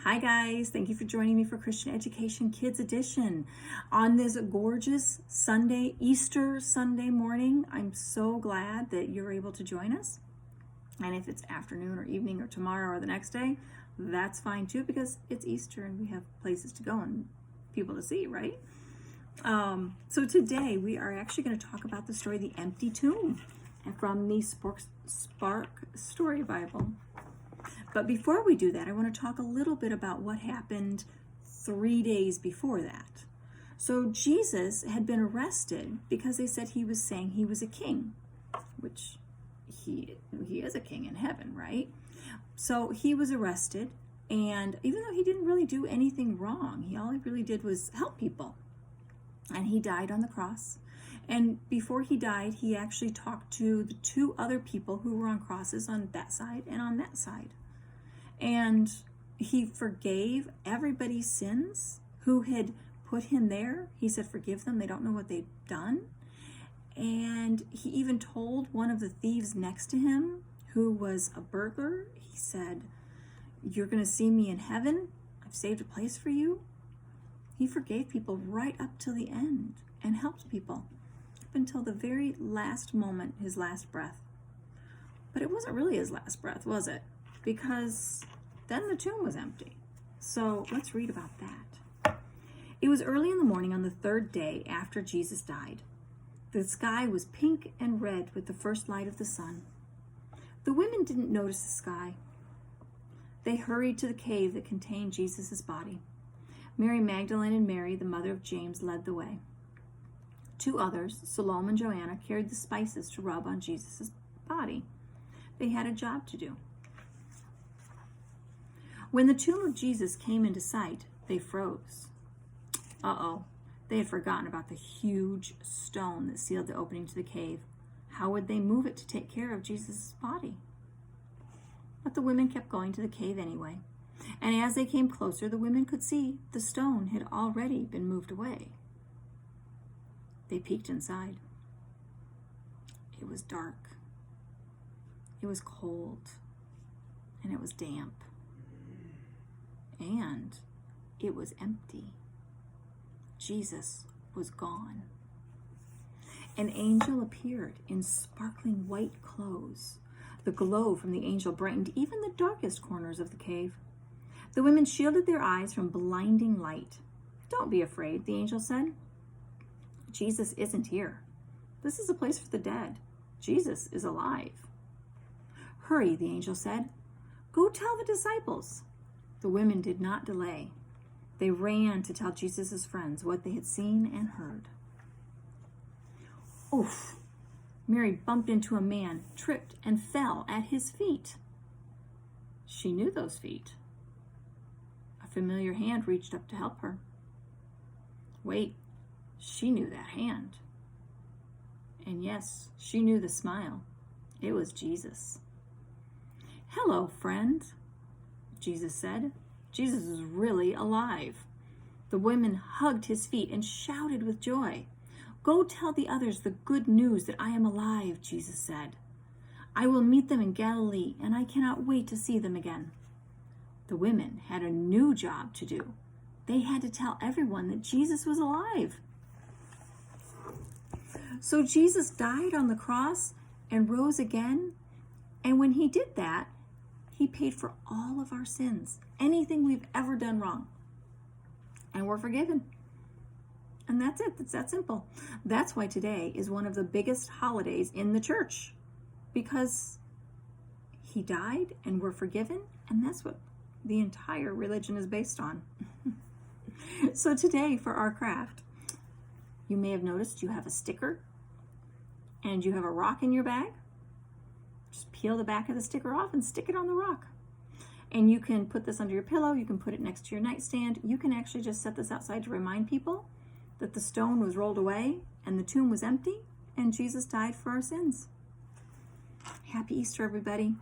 Hi guys, thank you for joining me for Christian Education Kids Edition on this gorgeous Sunday, Easter Sunday morning. I'm so glad that you're able to join us. And if it's afternoon or evening or tomorrow or the next day, that's fine too, because it's Easter and we have places to go and people to see, right? So today we are actually going to talk about the story, The Empty Tomb, from the Spark Story Bible. But before we do that, I want to talk a little bit about what happened 3 days before that. So Jesus had been arrested because they said he was saying he was a king, which he is a king in heaven, right? So he was arrested, and even though he didn't really do anything wrong, all he really did was help people. And he died on the cross. And before he died, he actually talked to the two other people who were on crosses on that side and on that side. And he forgave everybody's sins who had put him there. He said, forgive them. They don't know what they've done. And he even told one of the thieves next to him, who was a burglar, he said, you're going to see me in heaven. I've saved a place for you. He forgave people right up to the end and helped people up until the very last moment, his last breath. But it wasn't really his last breath, was it? Because then the tomb was empty. So let's read about that. It was early in the morning on the third day after Jesus died. The sky was pink and red with the first light of the sun. The women didn't notice the sky. They hurried to the cave that contained Jesus' body. Mary Magdalene and Mary, the mother of James, led the way. Two others, Salome and Joanna, carried the spices to rub on Jesus' body. They had a job to do. When the tomb of Jesus came into sight, they froze. They had forgotten about the huge stone that sealed the opening to the cave. How would they move it to take care of Jesus' body? But the women kept going to the cave anyway. And as they came closer, the women could see the stone had already been moved away. They peeked inside. It was dark. It was cold. And it was damp. And it was empty. Jesus was gone. An angel appeared in sparkling white clothes. The glow from the angel brightened even the darkest corners of the cave. The women shielded their eyes from blinding light. Don't be afraid, the angel said. Jesus isn't here. This is a place for the dead. Jesus is alive. Hurry, the angel said. Go tell the disciples. The women did not delay. They ran to tell Jesus' friends what they had seen and heard. Oof! Mary bumped into a man, tripped, and fell at his feet. She knew those feet. A familiar hand reached up to help her. Wait, she knew that hand. And yes, she knew the smile. It was Jesus. Hello, friend, Jesus said. Jesus is really alive. The women hugged his feet and shouted with joy. Go tell the others the good news that I am alive, Jesus said. I will meet them in Galilee, and I cannot wait to see them again. The women had a new job to do. They had to tell everyone that Jesus was alive. So Jesus died on the cross and rose again. And when he did that, he paid for all of our sins, anything we've ever done wrong. And we're forgiven. And that's it. It's that simple. That's why today is one of the biggest holidays in the church, because he died and we're forgiven. And that's what the entire religion is based on. So today for our craft, you may have noticed you have a sticker and you have a rock in your bag. Just peel the back of the sticker off and stick it on the rock. And you can put this under your pillow. You can put it next to your nightstand. You can actually just set this outside to remind people that the stone was rolled away and the tomb was empty and Jesus died for our sins. Happy Easter, everybody.